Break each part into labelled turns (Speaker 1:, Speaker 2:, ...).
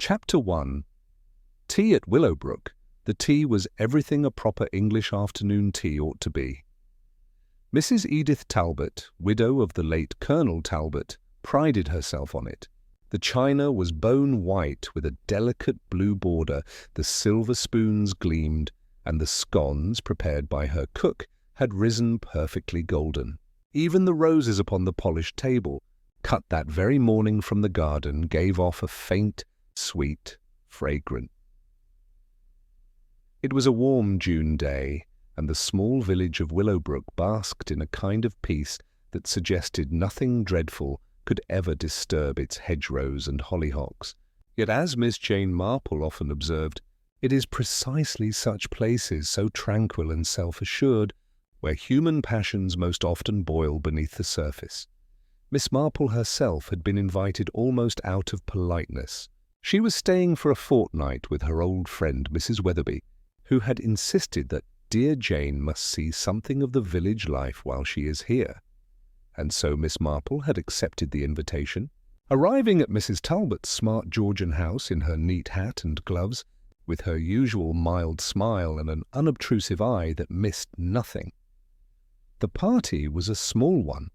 Speaker 1: Chapter 1. Tea at Willowbrook. The tea was everything a proper English afternoon tea ought to be. Mrs. Edith Talbot, widow of the late Colonel Talbot, prided herself on it. The china was bone white with a delicate blue border, the silver spoons gleamed, and the scones, prepared by her cook, had risen perfectly golden. Even the roses upon the polished table, cut that very morning from the garden, gave off a faint, sweet fragrance. It was a warm June day, and the small village of Willowbrook basked in a kind of peace that suggested nothing dreadful could ever disturb its hedgerows and hollyhocks. Yet, as Miss Jane Marple often observed, it is precisely such places, so tranquil and self-assured, where human passions most often boil beneath the surface. Miss Marple herself had been invited almost out of politeness. She was staying for a fortnight with her old friend Mrs. Weatherby, who had insisted that dear Jane must see something of the village life while she is here. And so Miss Marple had accepted the invitation. Arriving at Mrs. Talbot's smart Georgian house in her neat hat and gloves, with her usual mild smile and an unobtrusive eye that missed nothing. The party was a small one.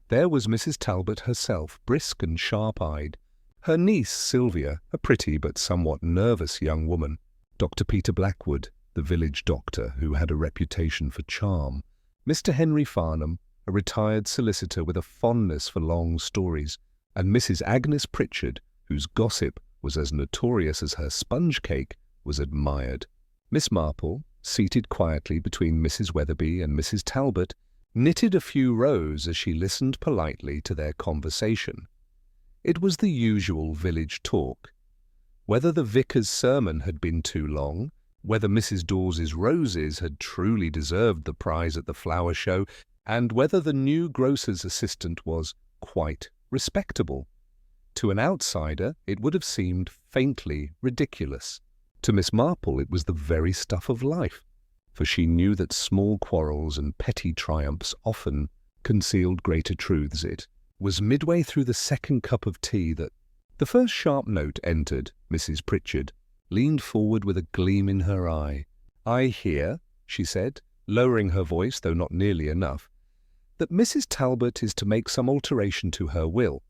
Speaker 1: There was Mrs. Talbot herself, brisk and sharp-eyed, her niece Sylvia, a pretty but somewhat nervous young woman, Dr. Peter Blackwood, the village doctor who had a reputation for charm, Mr. Henry Farnham, a retired solicitor with a fondness for long stories, and Mrs. Agnes Pritchard, whose gossip was as notorious as her sponge cake was admired. Miss Marple, seated quietly between Mrs. Weatherby and Mrs. Talbot, knitted a few rows as she listened politely to their conversation. It was the usual village talk. Whether the vicar's sermon had been too long, whether Mrs. Dawes's roses had truly deserved the prize at the flower show, and whether the new grocer's assistant was quite respectable. To an outsider, it would have seemed faintly ridiculous. To Miss Marple, it was the very stuff of life, for she knew that small quarrels and petty triumphs often concealed greater truths. It was midway through the second cup of tea that the first sharp note entered. Mrs. Pritchard leaned forward with a gleam in her eye. "I hear," she said, lowering her voice, though not nearly enough, "that Mrs. Talbot is to make some alteration to her will.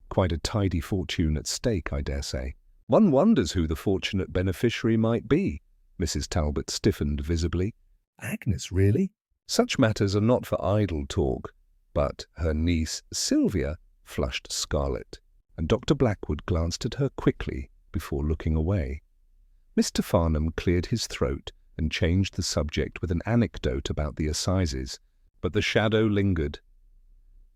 Speaker 1: Quite a tidy fortune at stake, I dare say. One wonders who the fortunate beneficiary might be." Mrs. Talbot stiffened visibly. "Agnes, really?" Such matters are not for idle talk, but her niece Sylvia flushed scarlet, and Dr. Blackwood glanced at her quickly before looking away. Mr. Farnham cleared his throat and changed the subject with an anecdote about the assizes, but the shadow lingered.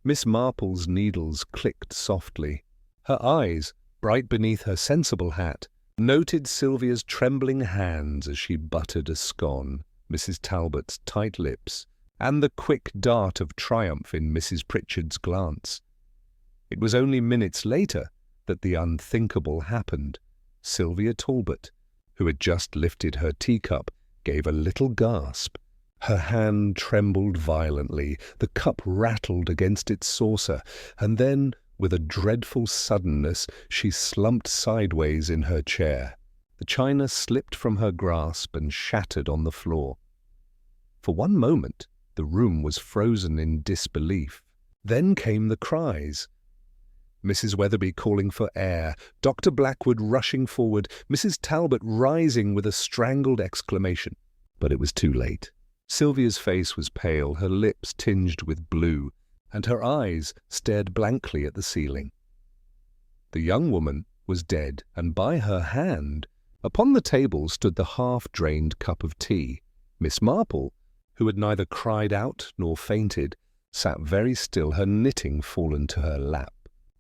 Speaker 1: Miss Marple's needles clicked softly. Her eyes, bright beneath her sensible hat, noted Sylvia's trembling hands as she buttered a scone, Mrs. Talbot's tight lips, and the quick dart of triumph in Mrs. Pritchard's glance. It was only minutes later that the unthinkable happened. Sylvia Talbot, who had just lifted her teacup, gave a little gasp. Her hand trembled violently, the cup rattled against its saucer, and then, with a dreadful suddenness, she slumped sideways in her chair. The china slipped from her grasp and shattered on the floor. For one moment, the room was frozen in disbelief. Then came the cries. Mrs. Weatherby calling for air, Dr. Blackwood rushing forward, Mrs. Talbot rising with a strangled exclamation. But it was too late. Sylvia's face was pale, her lips tinged with blue, and her eyes stared blankly at the ceiling. The young woman was dead, and by her hand, upon the table, stood the half-drained cup of tea. Miss Marple, who had neither cried out nor fainted, sat very still, her knitting fallen to her lap.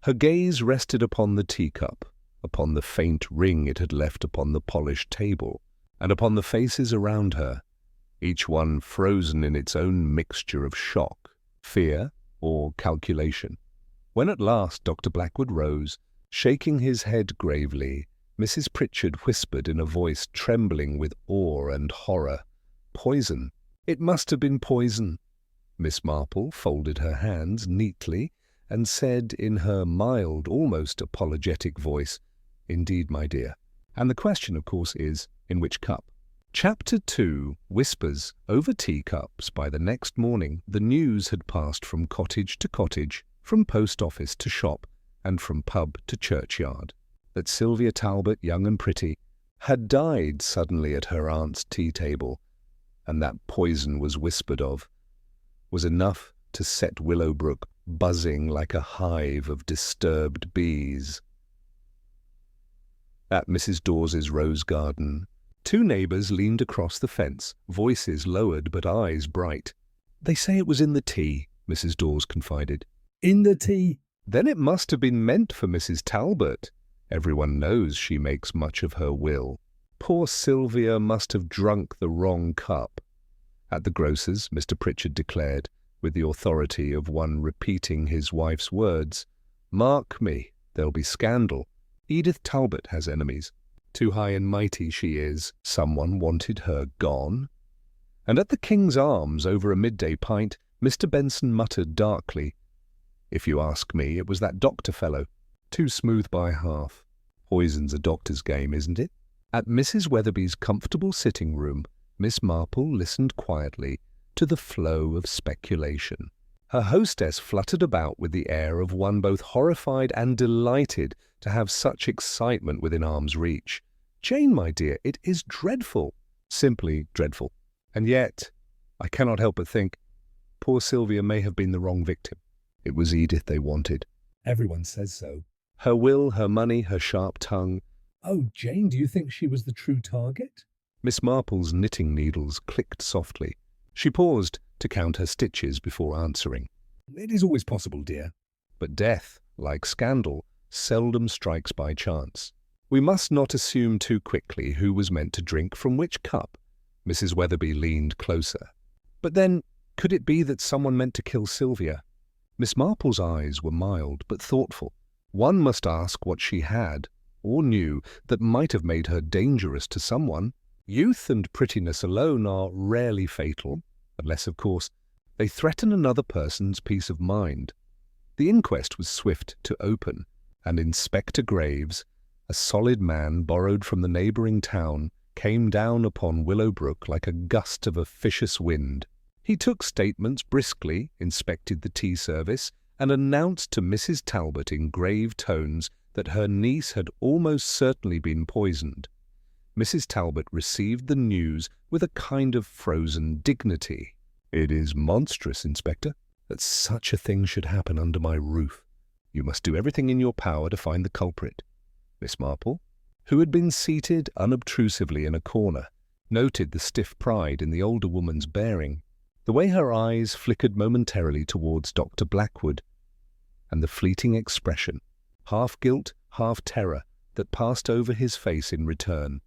Speaker 1: Her gaze rested upon the teacup, upon the faint ring it had left upon the polished table, and upon the faces around her, each one frozen in its own mixture of shock, fear, or calculation. When at last Dr. Blackwood rose, shaking his head gravely, Mrs. Pritchard whispered in a voice trembling with awe and horror, "Poison! It must have been poison!" Miss Marple folded her hands neatly and said in her mild, almost apologetic voice, "Indeed, my dear, And the question, of course, is, in which cup? Chapter 2 whispers over teacups by the next morning the news had passed from cottage to cottage, from post office to shop, and from pub to churchyard, that Sylvia Talbot, young and pretty, had died suddenly at her aunt's tea table, and that poison was whispered of, was enough to set Willowbrook buzzing like a hive of disturbed bees. At Mrs. Dawes's rose garden, two neighbours leaned across the fence, voices lowered but eyes bright. "They say it was in the tea," Mrs. Dawes confided.
Speaker 2: "In the tea?"
Speaker 1: "Then it must have been meant for Mrs. Talbot. Everyone knows she makes much of her will. Poor Sylvia must have drunk the wrong cup." At the grocer's, Mr. Pritchard declared, with the authority of one repeating his wife's words, "Mark me, there'll be scandal. Edith Talbot has enemies. Too high and mighty she is. Someone wanted her gone." And at the King's Arms, over a midday pint, Mr. Benson muttered darkly, "If you ask me, it was that doctor fellow. Too smooth by half. Poison's a doctor's game, isn't it?" At Mrs. Weatherby's comfortable sitting-room, Miss Marple listened quietly to the flow of speculation. Her hostess fluttered about with the air of one both horrified and delighted to have such excitement within arm's reach. "Jane, my dear, it is dreadful, simply dreadful. And yet, I cannot help but think, poor Sylvia may have been the wrong victim. It was Edith they wanted.
Speaker 2: Everyone says so.
Speaker 1: Her will, her money, her sharp tongue."
Speaker 2: "Oh, Jane, do you think she was the true target?"
Speaker 1: Miss Marple's knitting needles clicked softly. She paused to count her stitches before answering.
Speaker 2: "It is always possible, dear."
Speaker 1: But death, like scandal, seldom strikes by chance. We must not assume too quickly who was meant to drink from which cup. Mrs. Weatherby leaned closer. But then, could it be that someone meant to kill Sylvia? Miss Marple's eyes were mild but thoughtful. One must ask what she had, or knew, that might have made her dangerous to someone. Youth and prettiness alone are rarely fatal, unless, of course, they threaten another person's peace of mind. The inquest was swift to open, and Inspector Graves, a solid man borrowed from the neighbouring town, came down upon Willowbrook like a gust of officious wind. He took statements briskly, inspected the tea service, and announced to Mrs. Talbot in grave tones that her niece had almost certainly been poisoned. Mrs. Talbot received the news with a kind of frozen dignity. "It is monstrous, Inspector, that such a thing should happen under my roof. You must do everything in your power to find the culprit." Miss Marple, who had been seated unobtrusively in a corner, noted the stiff pride in the older woman's bearing, the way her eyes flickered momentarily towards Dr. Blackwood, and the fleeting expression, half guilt, half terror, that passed over his face in return.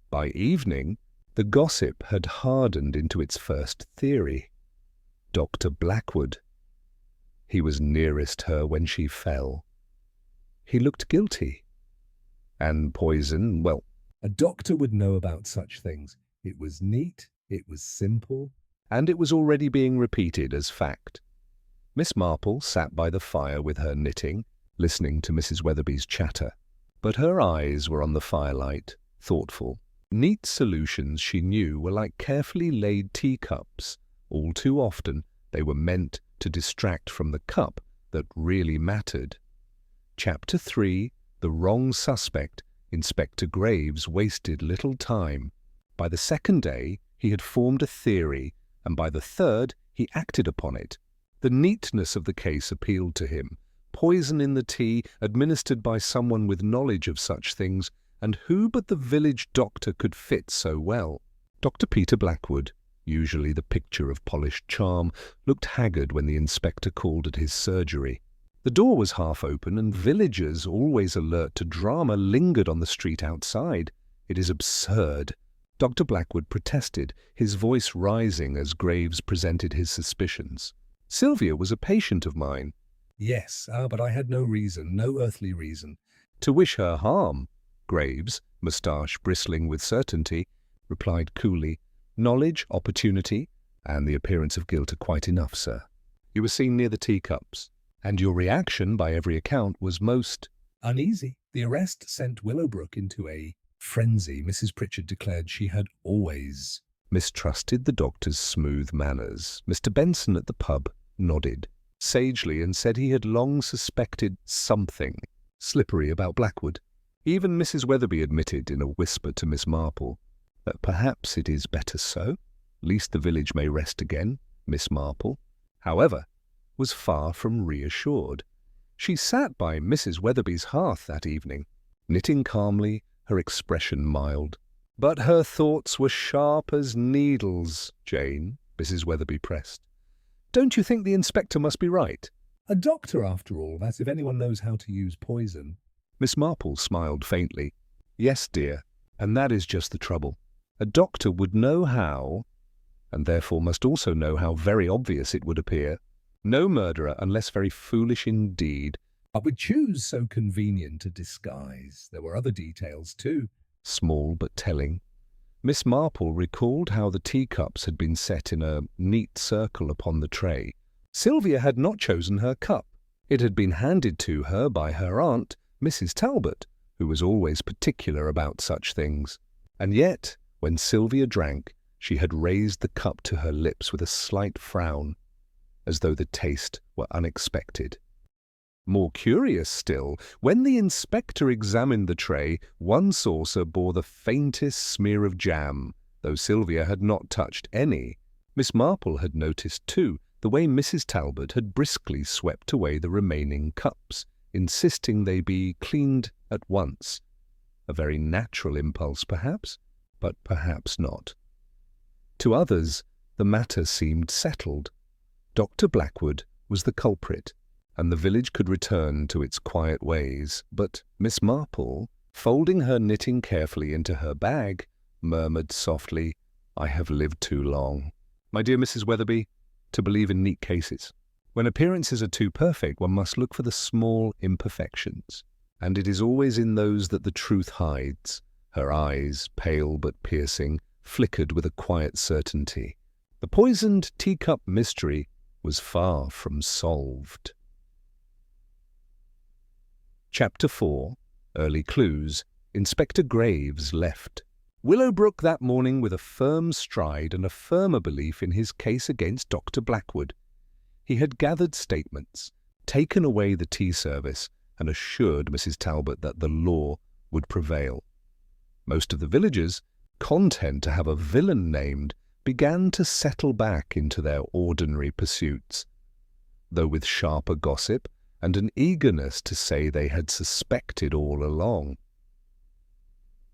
Speaker 1: By evening, the gossip had hardened into its first theory. Dr. Blackwood. He was nearest her when she fell. He looked guilty. And poison, well,
Speaker 2: A doctor would know about such things. It was neat, it was simple.
Speaker 1: and it was already being repeated as fact. Miss Marple sat by the fire with her knitting, listening to Mrs. Weatherby's chatter. But her eyes were on the firelight, thoughtful. Neat solutions, she knew, were like carefully laid teacups. All too often they were meant to distract from the cup that really mattered. Chapter 3, The Wrong Suspect. Inspector Graves wasted little time. By the second day he had formed a theory, and by the third he acted upon it. The neatness of the case appealed to him. Poison in the tea, administered by someone with knowledge of such things, and who but the village doctor could fit so well? Dr. Peter Blackwood, usually the picture of polished charm, looked haggard when the inspector called at his surgery. The door was half open, and villagers, always alert to drama, lingered on the street outside. "It is absurd," Dr. Blackwood protested, his voice rising as Graves presented his suspicions. "Sylvia was a patient of mine."
Speaker 2: "Yes, but I had no reason, no earthly reason."
Speaker 1: "To wish her harm," Graves, moustache bristling with certainty, replied coolly. "Knowledge, opportunity, and the appearance of guilt are quite enough, sir. You were seen near the teacups, and your reaction, by every account, was most
Speaker 2: Uneasy, the arrest sent Willowbrook into a frenzy. Mrs. Pritchard declared she had always
Speaker 1: mistrusted the doctor's smooth manners. Mr. Benson at the pub nodded sagely and said he had long suspected something slippery about Blackwood. Even Mrs. Weatherby admitted in a whisper to Miss Marple that perhaps it is better so, lest the village may rest again. Miss Marple, however, was far from reassured. She sat by Mrs. Weatherby's hearth that evening, knitting calmly, her expression mild. "But her thoughts were sharp as needles, Jane," Mrs. Weatherby pressed. "Don't you think the inspector must be right?"
Speaker 2: a doctor, after all, that if anyone knows how to use poison.
Speaker 1: Miss Marple smiled faintly. "Yes, dear, and that is just the trouble. A doctor would know how, and therefore must also know how very obvious it would appear. No murderer, unless very foolish indeed,
Speaker 2: But would choose so convenient a disguise. There were other details, too.
Speaker 1: small but telling. Miss Marple recalled how the teacups had been set in a neat circle upon the tray. Sylvia had not chosen her cup. It had been handed to her by her aunt, Mrs. Talbot, who was always particular about such things. And yet, when Sylvia drank, she had raised the cup to her lips with a slight frown, as though the taste were unexpected. More curious still, when the inspector examined the tray, one saucer bore the faintest smear of jam, though Sylvia had not touched any. Miss Marple had noticed, too, the way Mrs. Talbot had briskly swept away the remaining cups, insisting they be cleaned at once. A very natural impulse, perhaps, but perhaps not. To others, the matter seemed settled. Dr. Blackwood was the culprit, and the village could return to its quiet ways. But Miss Marple, folding her knitting carefully into her bag, murmured softly, "I have lived too long, my dear Mrs. Weatherby, to believe in neat cases. When appearances are too perfect, one must look for the small imperfections, and it is always in those that the truth hides." Her eyes, pale but piercing, flickered with a quiet certainty. The poisoned teacup mystery was far from solved. Chapter 4. Early Clues. Inspector Graves left Willowbrook that morning with a firm stride and a firmer belief in his case against Dr. Blackwood. He had gathered statements, taken away the tea service, and assured Mrs. Talbot that the law would prevail. Most of the villagers, content to have a villain named, began to settle back into their ordinary pursuits, though with sharper gossip and an eagerness to say they had suspected all along.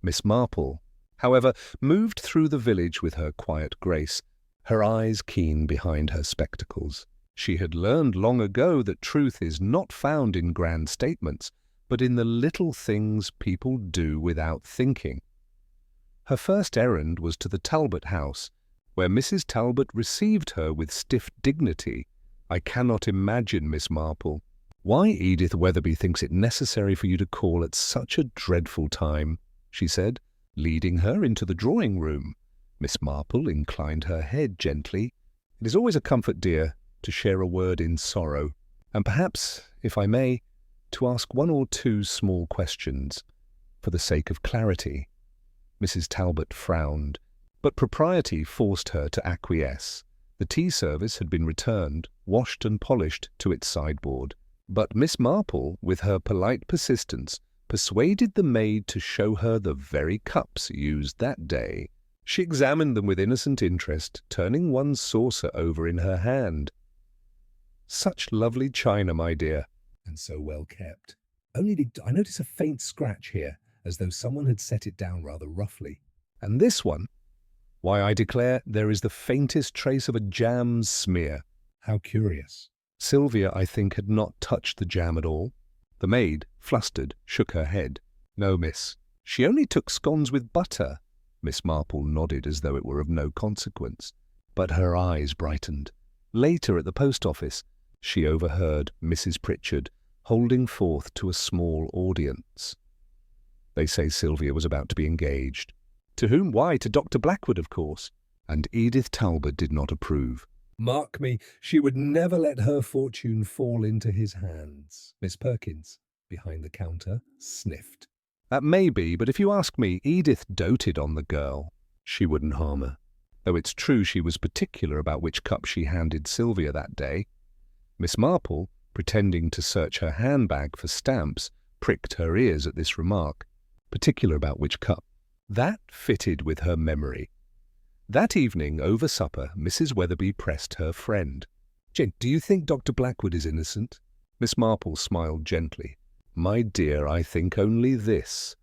Speaker 1: Miss Marple, however, moved through the village with her quiet grace, her eyes keen behind her spectacles. She had learned long ago that truth is not found in grand statements, but in the little things people do without thinking. Her first errand was to the Talbot house, where Mrs. Talbot received her with stiff dignity. "I cannot imagine, Miss Marple, why Edith Weatherby thinks it necessary for you to call at such a dreadful time," she said, leading her into the drawing-room. Miss Marple inclined her head gently. "It is always a comfort, dear, to share a word in sorrow, and perhaps, if I may, to ask one or two small questions, for the sake of clarity." Mrs. Talbot frowned, but propriety forced her to acquiesce. The tea service had been returned, washed and polished, to its sideboard. But Miss Marple, with her polite persistence, persuaded the maid to show her the very cups used that day. She examined them with innocent interest, turning one saucer over in her hand. "Such lovely china, my dear."
Speaker 2: And so well kept. Only I notice a faint scratch here, as though someone had set it down rather roughly.
Speaker 1: "And this one? Why, I declare there is the faintest trace of a jam smear."
Speaker 2: How curious.
Speaker 1: Sylvia, I think, had not touched the jam at all. The maid, flustered, shook her head. "No, miss. She only took scones with butter." Miss Marple nodded as though it were of no consequence, but her eyes brightened. Later, at the post office, she overheard Mrs. Pritchard holding forth to a small audience. They say Sylvia was about to be engaged. To whom? Why, to Dr. Blackwood, of course. And Edith Talbot did not approve.
Speaker 2: Mark me, she would never let her fortune fall into his hands. Miss Perkins. behind the counter, sniffed.
Speaker 1: That may be, but if you ask me, Edith doted on the girl. She wouldn't harm her. Though it's true she was particular about which cup she handed Sylvia that day. Miss Marple, pretending to search her handbag for stamps, pricked her ears at this remark. Particular about which cup. That fitted with her memory. That evening, over supper, Mrs. Weatherby pressed her friend.
Speaker 2: "Jane, do you think Dr. Blackwood is innocent?"
Speaker 1: Miss Marple smiled gently. My dear, I think only this.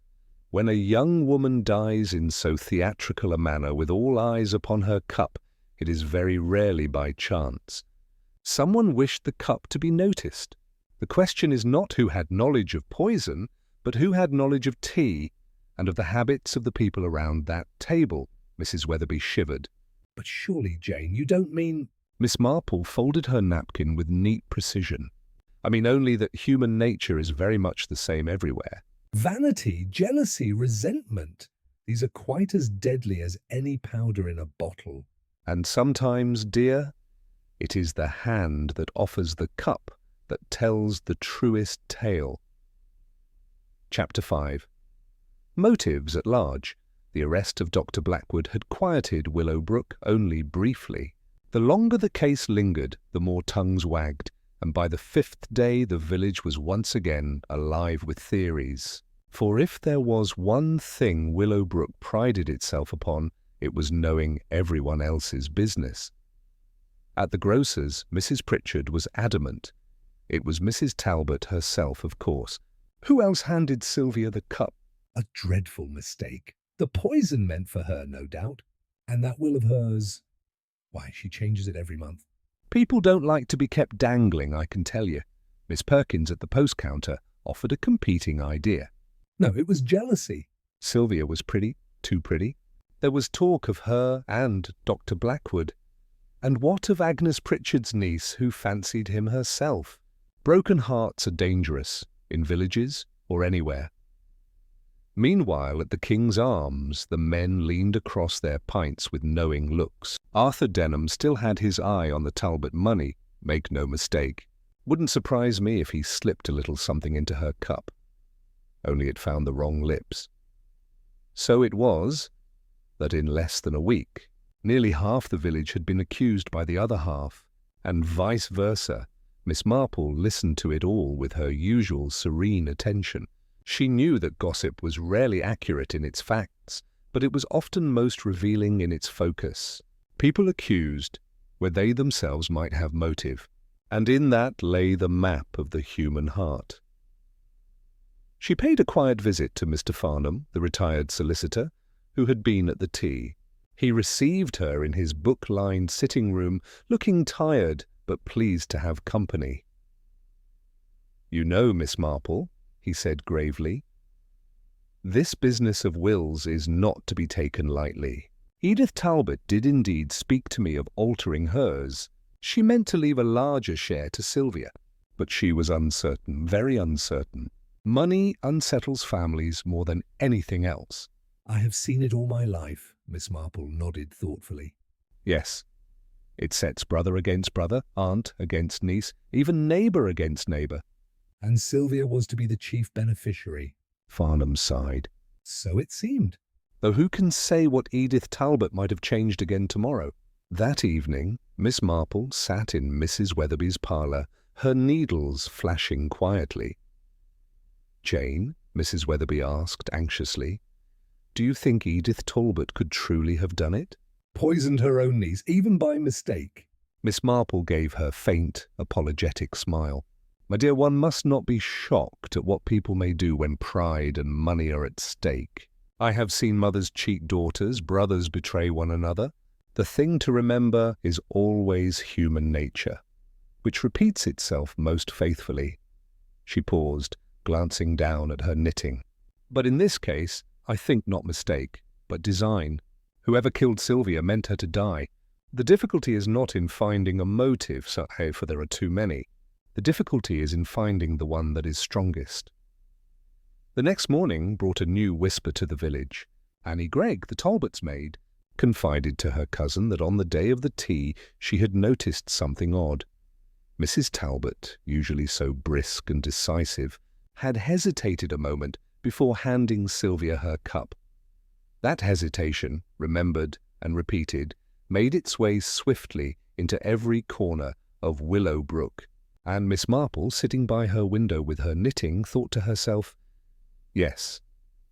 Speaker 1: When a young woman dies in so theatrical a manner with all eyes upon her cup, it is very rarely by chance. Someone wished the cup to be noticed. The question is not who had knowledge of poison, but who had knowledge of tea, and of the habits of the people around that table. Mrs. Weatherby shivered.
Speaker 2: "But surely, Jane, you don't mean—"
Speaker 1: Miss Marple folded her napkin with neat precision. I mean only that human nature is very much the same everywhere.
Speaker 2: Vanity, jealousy, resentment. These are quite as deadly as any powder in a bottle.
Speaker 1: And sometimes, dear, it is the hand that offers the cup that tells the truest tale. Chapter 5. Motives at large. The arrest of Dr. Blackwood had quieted Willowbrook only briefly. The longer the case lingered, the more tongues wagged, and by the 5th day the village was once again alive with theories. For if there was one thing Willowbrook prided itself upon, it was knowing everyone else's business. At the grocer's, Mrs. Pritchard was adamant. It was Mrs. Talbot herself, of course. Who else handed Sylvia the cup?
Speaker 2: A dreadful mistake. The poison meant for her, no doubt. And that will of hers, why, she changes it every month.
Speaker 1: People don't like to be kept dangling, I can tell you. Miss Perkins at the post counter offered a competing idea.
Speaker 2: No, it was jealousy.
Speaker 1: Sylvia was pretty, too pretty. There was talk of her and Dr. Blackwood. And what of Agnes Pritchard's niece who fancied him herself? Broken hearts are dangerous, in villages or anywhere. Meanwhile, at the King's Arms, the men leaned across their pints with knowing looks. Arthur Denham still had his eye on the Talbot money, make no mistake. Wouldn't surprise me if he slipped a little something into her cup. Only it found the wrong lips. So it was that in less than a week, nearly half the village had been accused by the other half, and vice versa. Miss Marple listened to it all with her usual serene attention. She knew that gossip was rarely accurate in its facts, but it was often most revealing in its focus. People accused where they themselves might have motive, and in that lay the map of the human heart. She paid a quiet visit to Mr. Farnham, the retired solicitor, who had been at the tea. He received her in his book-lined sitting-room, looking tired but pleased to have company. "You know, Miss Marple," he said gravely, "this business of wills is not to be taken lightly. Edith Talbot did indeed speak to me of altering hers. She meant to leave a larger share to Sylvia, but she was uncertain, very uncertain. Money unsettles families more than anything else."
Speaker 2: "I have seen it all my life," Miss Marple nodded thoughtfully.
Speaker 1: "Yes. It sets brother against brother, aunt against niece, even neighbour against neighbour."
Speaker 2: "And Sylvia was to be the chief beneficiary."
Speaker 1: Farnham sighed.
Speaker 2: "So it seemed."
Speaker 1: Though who can say what Edith Talbot might have changed again tomorrow? That evening, Miss Marple sat in Mrs. Weatherby's parlour, her needles flashing quietly. "Jane," Mrs. Weatherby asked anxiously, "do you think Edith Talbot could truly have done it?"
Speaker 2: "Poisoned her own niece, even by mistake."
Speaker 1: Miss Marple gave her faint, apologetic smile. "My dear, one must not be shocked at what people may do when pride and money are at stake. I have seen mothers cheat daughters, brothers betray one another. The thing to remember is always human nature, which repeats itself most faithfully." She paused, glancing down at her knitting. "But in this case, I think not mistake, but design. Whoever killed Sylvia meant her to die. The difficulty is not in finding a motive, for there are too many. The difficulty is in finding the one that is strongest." The next morning brought a new whisper to the village. Annie Gregg, the Talbot's maid, confided to her cousin that on the day of the tea she had noticed something odd. Mrs. Talbot, usually so brisk and decisive, had hesitated a moment before handing Sylvia her cup. That hesitation, remembered and repeated, made its way swiftly into every corner of Willowbrook, and Miss Marple, sitting by her window with her knitting, thought to herself, yes,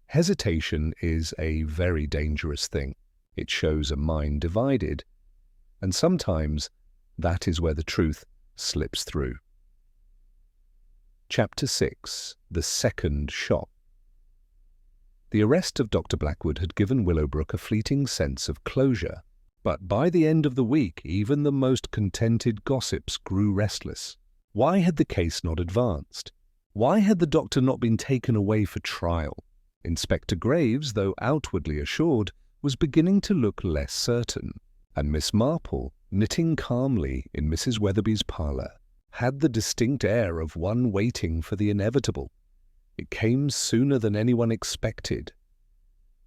Speaker 1: hesitation is a very dangerous thing. It shows a mind divided, and sometimes that is where the truth slips through. Chapter 6. The Second Shock. The arrest of Dr. Blackwood had given Willowbrook a fleeting sense of closure, but by the end of the week even the most contented gossips grew restless. Why had the case not advanced? Why had the doctor not been taken away for trial? Inspector Graves, though outwardly assured, was beginning to look less certain, and Miss Marple, knitting calmly in Mrs. Weatherby's parlour, had the distinct air of one waiting for the inevitable. It came sooner than anyone expected.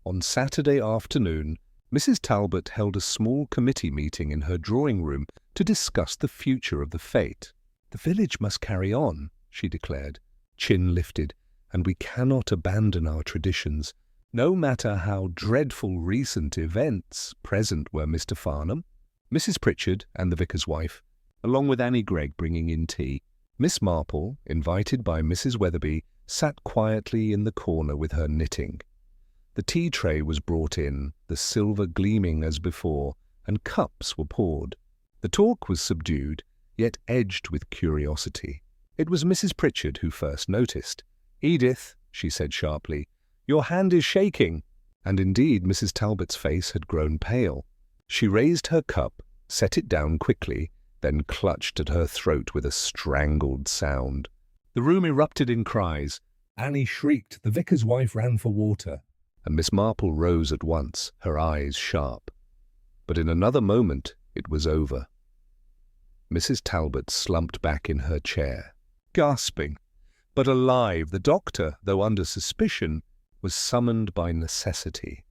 Speaker 1: On Saturday afternoon, Mrs. Talbot held a small committee meeting in her drawing-room to discuss the future of the fete. "The village must carry on," she declared, chin lifted, "and we cannot abandon our traditions, no matter how dreadful recent events." Present were Mr. Farnham, Mrs. Pritchard and the vicar's wife, along with Annie Gregg bringing in tea. Miss Marple, invited by Mrs. Weatherby, sat quietly in the corner with her knitting. The tea tray was brought in, the silver gleaming as before, and cups were poured. The talk was subdued, yet edged with curiosity. It was Mrs. Pritchard who first noticed. "Edith," she said sharply, "your hand is shaking." And indeed Mrs. Talbot's face had grown pale. She raised her cup, set it down quickly, then clutched at her throat with a strangled sound. The room erupted in cries.
Speaker 2: Annie shrieked. The vicar's wife ran for water.
Speaker 1: And Miss Marple rose at once, her eyes sharp. But in another moment it was over. Mrs. Talbot slumped back in her chair, gasping. But alive, the doctor, though under suspicion, was summoned by necessity.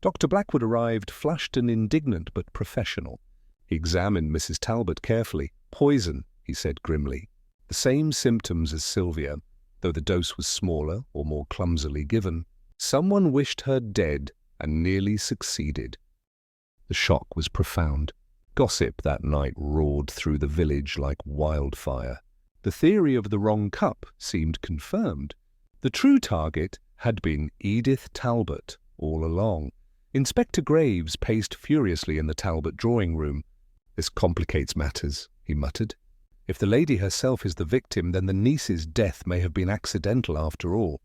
Speaker 1: Dr. Blackwood arrived, flushed and indignant, but professional. He examined Mrs. Talbot carefully. "Poison," he said grimly. "The same symptoms as Sylvia, though the dose was smaller or more clumsily given. Someone wished her dead and nearly succeeded." The shock was profound. Gossip that night roared through the village like wildfire. The theory of the wrong cup seemed confirmed. The true target had been Edith Talbot all along. Inspector Graves paced furiously in the Talbot drawing-room. "This complicates matters," he muttered. "If the lady herself is the victim, then the niece's death may have been accidental after all.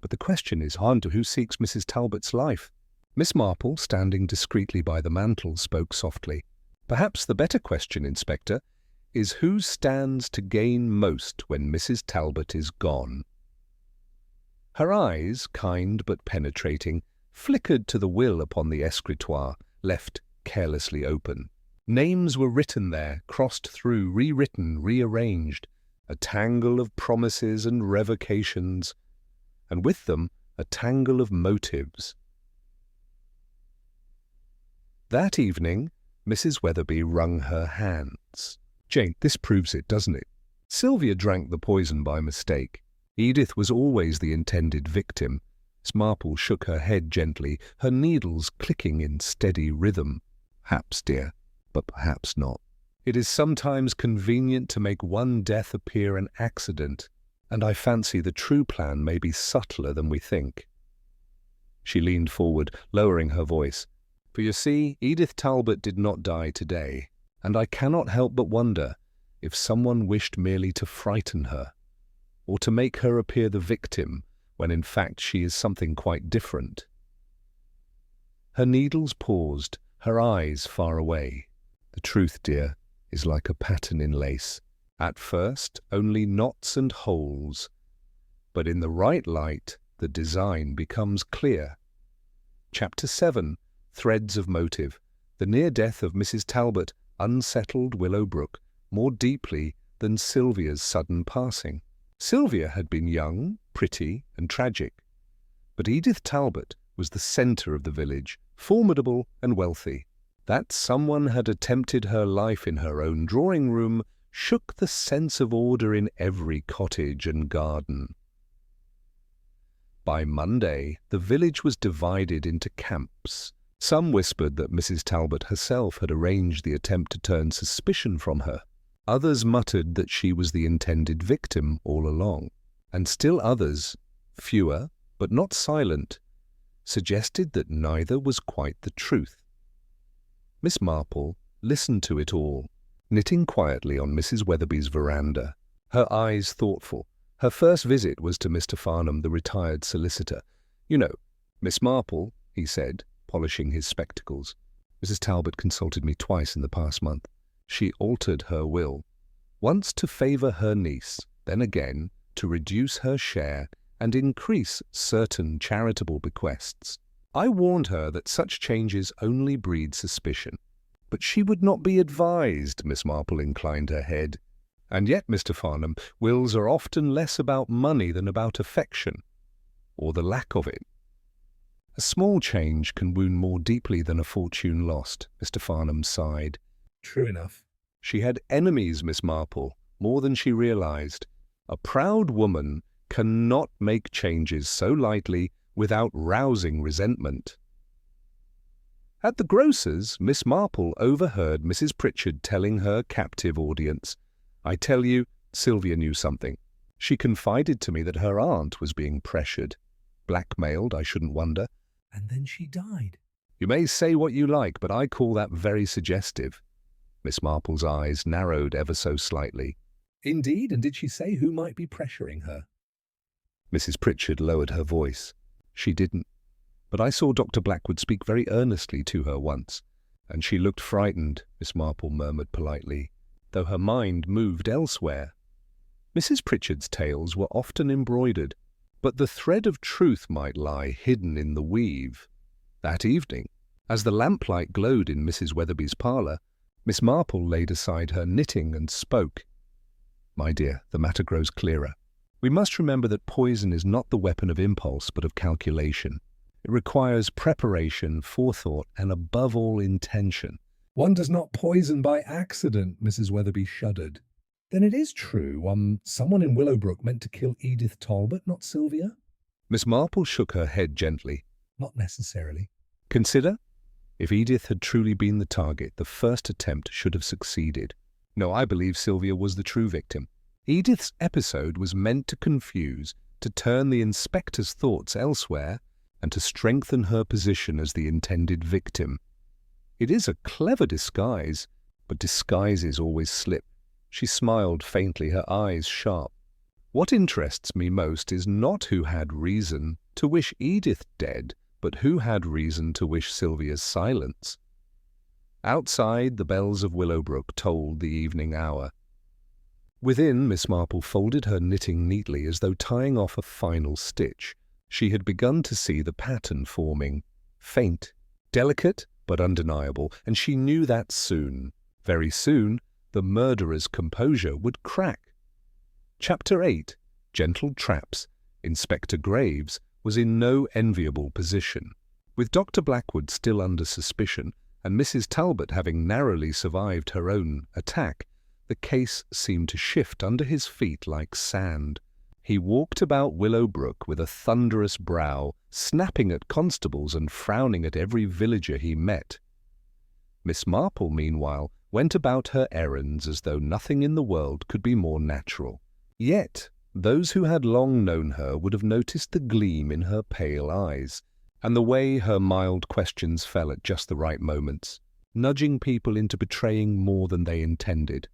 Speaker 1: But the question is, who seeks Mrs. Talbot's life?" Miss Marple, standing discreetly by the mantel, spoke softly. "Perhaps the better question, Inspector, is who stands to gain most when Mrs. Talbot is gone?" Her eyes, kind but penetrating, flickered to the will upon the escritoire, left carelessly open. Names were written there, crossed through, rewritten, rearranged, a tangle of promises and revocations, and with them a tangle of motives. That evening, Mrs. Weatherby wrung her hands. "Jane, this proves it, doesn't it? Sylvia drank the poison by mistake. Edith was always the intended victim." Miss Marple shook her head gently, her needles clicking in steady rhythm. "Perhaps, dear, but perhaps not. It is sometimes convenient to make one death appear an accident, and I fancy the true plan may be subtler than we think." She leaned forward, lowering her voice. "For you see, Edith Talbot did not die today, and I cannot help but wonder if someone wished merely to frighten her, or to make her appear the victim, when in fact she is something quite different." Her needles paused, her eyes far away. "The truth, dear, is like a pattern in lace. At first, only knots and holes, but in the right light, the design becomes clear." Chapter 7. Threads of Motive. The near death of Mrs. Talbot unsettled Willowbrook more deeply than Sylvia's sudden passing. Sylvia had been young, pretty, and tragic, but Edith Talbot was the centre of the village, formidable and wealthy. That someone had attempted her life in her own drawing-room shook the sense of order in every cottage and garden. By Monday, the village was divided into camps. Some whispered that Mrs. Talbot herself had arranged the attempt to turn suspicion from her. Others muttered that she was the intended victim all along. And still others, fewer but not silent, suggested that neither was quite the truth. Miss Marple listened to it all, knitting quietly on Mrs. Weatherby's veranda, her eyes thoughtful. Her first visit was to Mr. Farnham, the retired solicitor. "You know, Miss Marple," he said, polishing his spectacles. "Mrs. Talbot consulted me twice in the past month. She altered her will, once to favour her niece, then again to reduce her share and increase certain charitable bequests. I warned her that such changes only breed suspicion. But she would not be advised." Miss Marple inclined her head. "And yet, Mr. Farnham, wills are often less about money than about affection, or the lack of it. A small change can wound more deeply than a fortune lost." Mr. Farnham sighed.
Speaker 2: True enough.
Speaker 1: She had enemies, Miss Marple, more than she realized. A proud woman cannot make changes so lightly without rousing resentment. At the grocer's, Miss Marple overheard Mrs. Pritchard telling her captive audience, "I tell you, Sylvia knew something. She confided to me that her aunt was being pressured. Blackmailed, I shouldn't wonder.
Speaker 2: And then she died.
Speaker 1: You may say what you like, but I call that very suggestive." Miss Marple's eyes narrowed ever so slightly.
Speaker 2: Indeed, and did she say who might be pressuring her?
Speaker 1: Mrs. Pritchard lowered her voice. "She didn't. But I saw Dr. Blackwood speak very earnestly to her once, and she looked frightened," Miss Marple murmured politely, though her mind moved elsewhere. Mrs. Pritchard's tales were often embroidered, but the thread of truth might lie hidden in the weave. That evening, as the lamplight glowed in Mrs. Weatherby's parlour, Miss Marple laid aside her knitting and spoke. "My dear, the matter grows clearer. We must remember that poison is not the weapon of impulse but of calculation. It requires preparation, forethought, and above all intention."
Speaker 2: One does not poison by accident, Mrs. Weatherby shuddered. Then it is true, someone in Willowbrook meant to kill Edith Talbot, not Sylvia?
Speaker 1: Miss Marple shook her head gently.
Speaker 2: Not necessarily.
Speaker 1: "Consider, if Edith had truly been the target, the first attempt should have succeeded. No, I believe Sylvia was the true victim. Edith's episode was meant to confuse, to turn the inspector's thoughts elsewhere, and to strengthen her position as the intended victim. It is a clever disguise, but disguises always slip." She smiled faintly, her eyes sharp. "What interests me most is not who had reason to wish Edith dead, but who had reason to wish Sylvia's silence." Outside, the bells of Willowbrook tolled the evening hour. Within, Miss Marple folded her knitting neatly as though tying off a final stitch. She had begun to see the pattern forming, faint, delicate but undeniable, and she knew that soon, very soon, the murderer's composure would crack. Chapter 8, Gentle Traps. Inspector Graves was in no enviable position. With Dr. Blackwood still under suspicion, and Mrs. Talbot having narrowly survived her own attack, the case seemed to shift under his feet like sand. He walked about Willowbrook with a thunderous brow, snapping at constables and frowning at every villager he met. Miss Marple, meanwhile, went about her errands as though nothing in the world could be more natural. Yet those who had long known her would have noticed the gleam in her pale eyes, and the way her mild questions fell at just the right moments, nudging people into betraying more than they intended.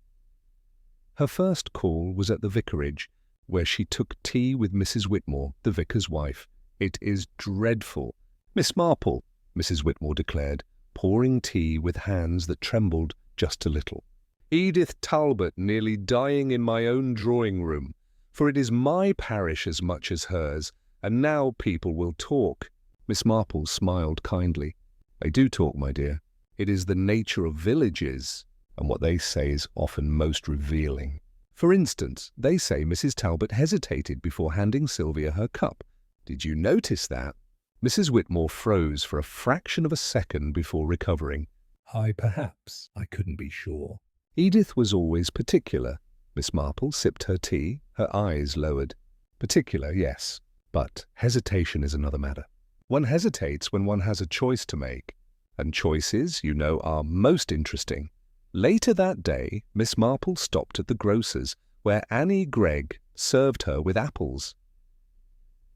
Speaker 1: Her first call was at the Vicarage, where she took tea with Mrs. Whitmore, the vicar's wife. "It is dreadful, Miss Marple," Mrs. Whitmore declared, pouring tea with hands that trembled just a little. "Edith Talbot nearly dying in my own drawing-room, for it is my parish as much as hers, and now people will talk." Miss Marple smiled kindly. "They do talk, my dear. It is the nature of villages, and what they say is often most revealing. For instance, they say Mrs. Talbot hesitated before handing Sylvia her cup. Did you notice that?" Mrs. Whitmore froze for a fraction of a second before recovering.
Speaker 2: Perhaps. I couldn't be sure."
Speaker 1: Edith was always particular. Miss Marple sipped her tea, her eyes lowered. Particular, yes, but hesitation is another matter. One hesitates when one has a choice to make, and choices, you know, are most interesting. Later that day, Miss Marple stopped at the grocer's, where Annie Gregg served her with apples.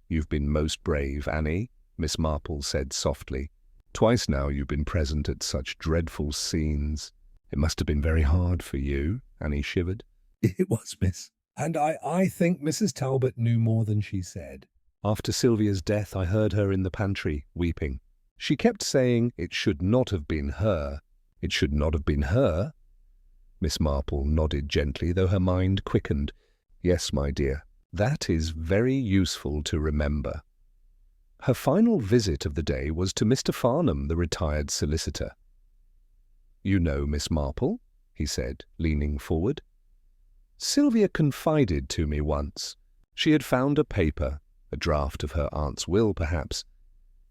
Speaker 1: "You've been most brave, Annie," Miss Marple said softly. "Twice now you've been present at such dreadful scenes. It must have been very hard for you," Annie shivered.
Speaker 2: It was, miss. And I think Mrs. Talbot knew more than she said.
Speaker 1: "After Sylvia's death, I heard her in the pantry, weeping. She kept saying it should not have been her. It should not have been her." Miss Marple nodded gently, though her mind quickened. "Yes, my dear, that is very useful to remember." Her final visit of the day was to Mr. Farnham, the retired solicitor. "You know Miss Marple?" he said, leaning forward. "Sylvia confided to me once. She had found a paper, a draft of her aunt's will, perhaps,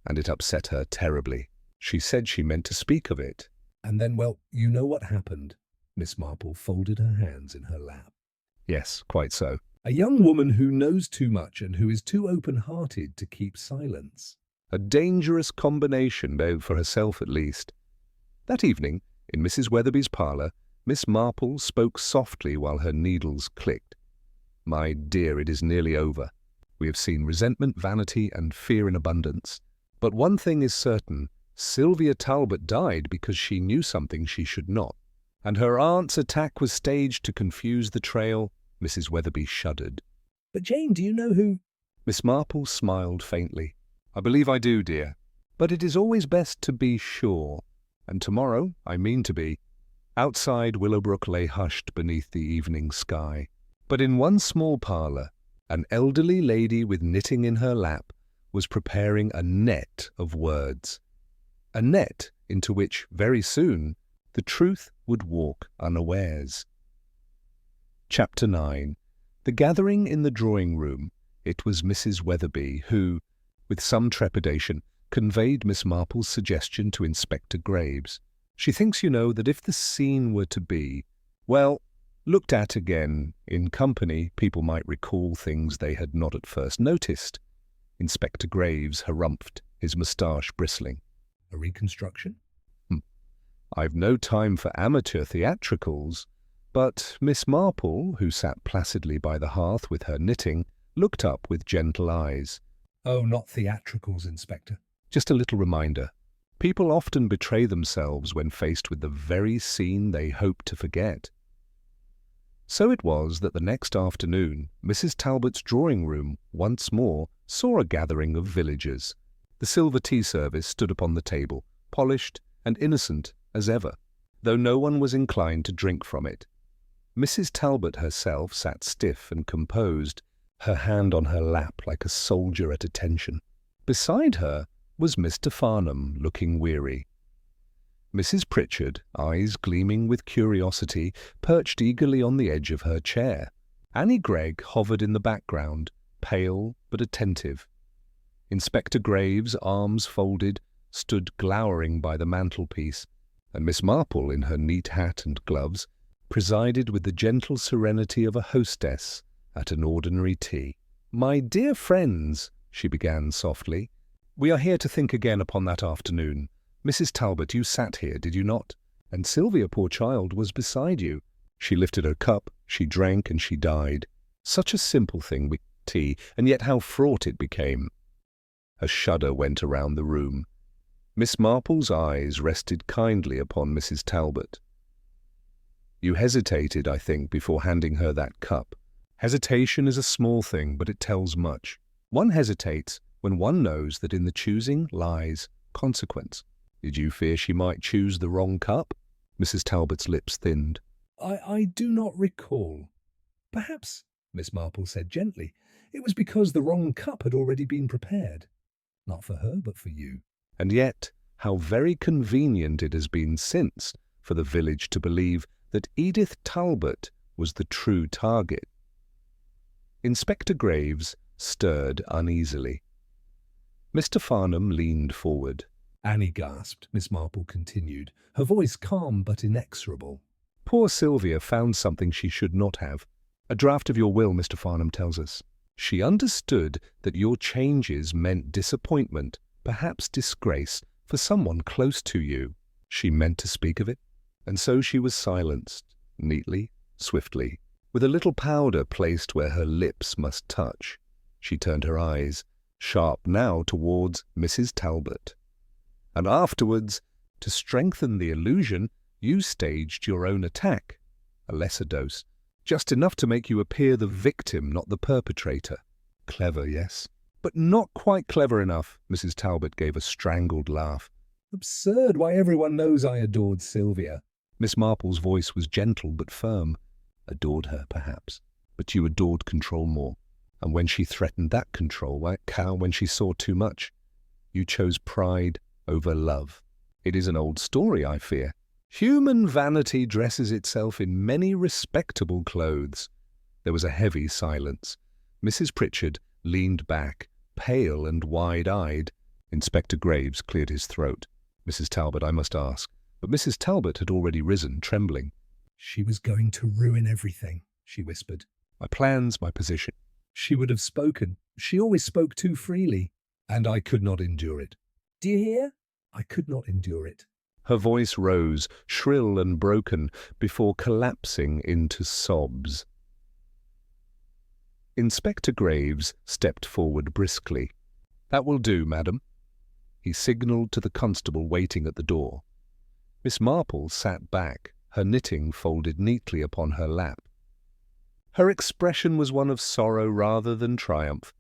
Speaker 1: and it upset her terribly. She said she meant to speak of it."
Speaker 2: And then, well, you know what happened. Miss Marple folded her hands in her lap.
Speaker 1: "Yes, quite so."
Speaker 2: A young woman who knows too much and who is too open-hearted to keep silence.
Speaker 1: A dangerous combination, though, for herself at least. That evening, in Mrs. Weatherby's parlour, Miss Marple spoke softly while her needles clicked. "My dear, it is nearly over. We have seen resentment, vanity, and fear in abundance. But one thing is certain. Sylvia Talbot died because she knew something she should not. And her aunt's attack was staged to confuse the trail." Mrs. Weatherby shuddered.
Speaker 2: But Jane, do you know who?
Speaker 1: Miss Marple smiled faintly. "I believe I do, dear. But it is always best to be sure. And tomorrow I mean to be." Outside, Willowbrook lay hushed beneath the evening sky. But in one small parlour, an elderly lady with knitting in her lap was preparing a net of words. A net into which, very soon, the truth would walk unawares. Chapter 9. The gathering in the drawing-room. It was Mrs. Weatherby who, with some trepidation, conveyed Miss Marple's suggestion to Inspector Graves. "She thinks, you know, that if the scene were to be, well, looked at again in company, people might recall things they had not at first noticed." Inspector Graves harumphed, his moustache bristling.
Speaker 2: A reconstruction?
Speaker 1: "I've no time for amateur theatricals." But Miss Marple, who sat placidly by the hearth with her knitting, looked up with gentle eyes.
Speaker 2: Oh, not theatricals, Inspector.
Speaker 1: "Just a little reminder. People often betray themselves when faced with the very scene they hope to forget." So it was that the next afternoon, Mrs. Talbot's drawing-room once more saw a gathering of villagers. The silver tea service stood upon the table, polished and innocent as ever, though no one was inclined to drink from it. Mrs. Talbot herself sat stiff and composed, her hand on her lap like a soldier at attention. Beside her was Mr. Farnham, looking weary. Mrs. Pritchard, eyes gleaming with curiosity, perched eagerly on the edge of her chair. Annie Gregg hovered in the background, pale but attentive. Inspector Graves, arms folded, stood glowering by the mantelpiece, and Miss Marple, in her neat hat and gloves, presided with the gentle serenity of a hostess at an ordinary tea. "My dear friends," she began softly, "we are here to think again upon that afternoon. Mrs. Talbot, you sat here, did you not? And Sylvia, poor child, was beside you. She lifted her cup, she drank, and she died. Such a simple thing with tea, and yet how fraught it became." A shudder went around the room. Miss Marple's eyes rested kindly upon Mrs. Talbot. "You hesitated, I think, before handing her that cup. Hesitation is a small thing, but it tells much. One hesitates when one knows that in the choosing lies consequence. Did you fear she might choose the wrong cup?" Mrs. Talbot's lips thinned.
Speaker 2: I do not recall. Perhaps, Miss Marple said gently, it was because the wrong cup had already been prepared. Not for her, but for you.
Speaker 1: And yet, how very convenient it has been since for the village to believe that Edith Talbot was the true target. Inspector Graves stirred uneasily. Mr. Farnham leaned forward.
Speaker 2: Annie gasped, Miss Marple continued, her voice calm but inexorable.
Speaker 1: Poor Sylvia found something she should not have. A draft of your will, Mr. Farnham tells us. She understood that your changes meant disappointment, perhaps disgrace, for someone close to you. She meant to speak of it, and so she was silenced, neatly, swiftly, with a little powder placed where her lips must touch. She turned her eyes, sharp now, towards Mrs. Talbot. And afterwards, to strengthen the illusion, you staged your own attack, a lesser dose, just enough to make you appear the victim, not the perpetrator. Clever, yes? But not quite clever enough. Mrs. Talbot gave a strangled laugh.
Speaker 2: Absurd. Why, everyone knows I adored Sylvia.
Speaker 1: Miss Marple's voice was gentle but firm. Adored her, perhaps, but you adored control more. And when she threatened that control, when she saw too much, you chose pride over love. It is an old story, I fear. Human vanity dresses itself in many respectable clothes. There was a heavy silence. Mrs. Pritchard leaned back, pale and wide-eyed. Inspector Graves cleared his throat. Mrs. Talbot, I must ask. But Mrs. Talbot had already risen, trembling.
Speaker 2: She was going to ruin everything, she whispered.
Speaker 1: My plans, my position.
Speaker 2: She would have spoken. She always spoke too freely. And I could not endure it. Do you hear? I could not endure it.
Speaker 1: Her voice rose, shrill and broken, before collapsing into sobs. Inspector Graves stepped forward briskly. That will do, madam. He signalled to the constable waiting at the door. Miss Marple sat back, her knitting folded neatly upon her lap. Her expression was one of sorrow rather than triumph.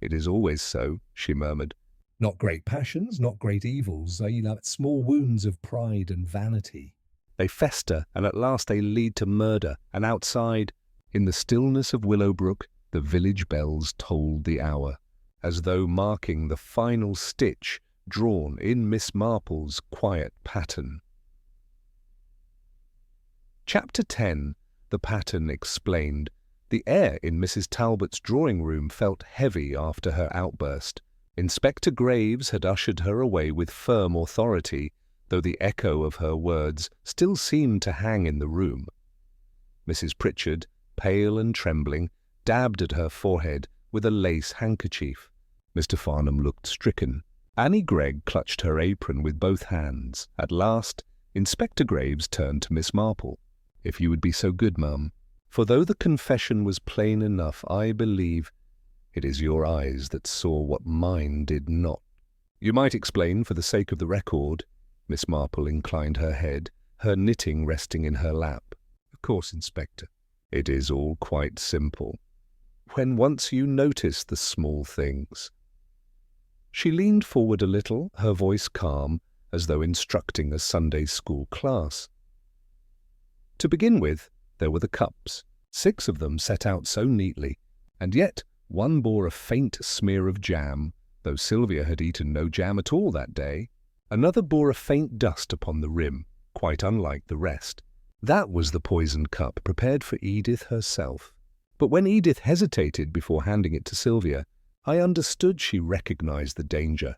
Speaker 1: It is always so, she murmured.
Speaker 2: Not great passions, not great evils, small wounds of pride and vanity.
Speaker 1: They fester, and at last they lead to murder, and outside, in the stillness of Willowbrook, the village bells tolled the hour, as though marking the final stitch drawn in Miss Marple's quiet pattern. Chapter 10. The pattern explained. The air in Mrs. Talbot's drawing-room felt heavy after her outburst. Inspector Graves had ushered her away with firm authority, though the echo of her words still seemed to hang in the room. Mrs. Pritchard, pale and trembling, dabbed at her forehead with a lace handkerchief. Mr. Farnham looked stricken. Annie Gregg clutched her apron with both hands. At last, Inspector Graves turned to Miss Marple. If you would be so good, ma'am, for though the confession was plain enough, I believe it is your eyes that saw what mine did not. You might explain for the sake of the record. Miss Marple inclined her head, her knitting resting in her lap. Of course, Inspector. It is all quite simple. When once you notice the small things. She leaned forward a little, her voice calm, as though instructing a Sunday school class. To begin with, there were the cups, 6 of them set out so neatly, and yet one bore a faint smear of jam, though Sylvia had eaten no jam at all that day. Another bore a faint dust upon the rim, quite unlike the rest. That was the poisoned cup prepared for Edith herself. But when Edith hesitated before handing it to Sylvia, I understood she recognized the danger.